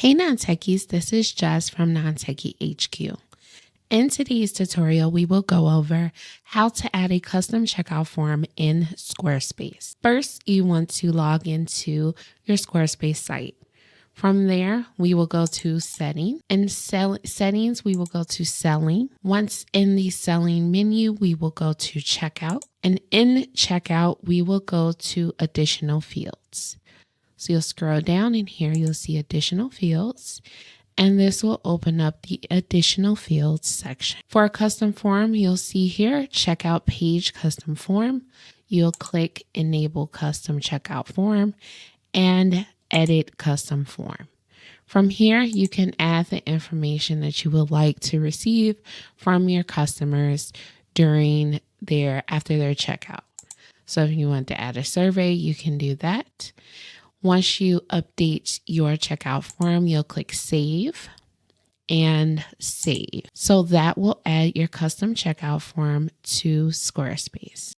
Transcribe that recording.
Hey Non-Techies, this is Jess from Non-Techie HQ. In today's tutorial, we will go over how to add a custom checkout form in Squarespace. First, you want to log into your Squarespace site. From there, we will go to Settings. In Settings, we will go to Selling. Once in the Selling menu, we will go to Checkout. And in Checkout, we will go to Additional Fields. So you'll scroll down and here you'll see additional fields, and this will open up the additional fields section. For a custom form, you'll see here checkout page custom form. You'll click enable custom checkout form and edit custom form. From here, you can add the information that you would like to receive from your customers after their checkout. So if you want to add a survey, you can do that. Once you update your checkout form, you'll click Save and Save. So that will add your custom checkout form to Squarespace.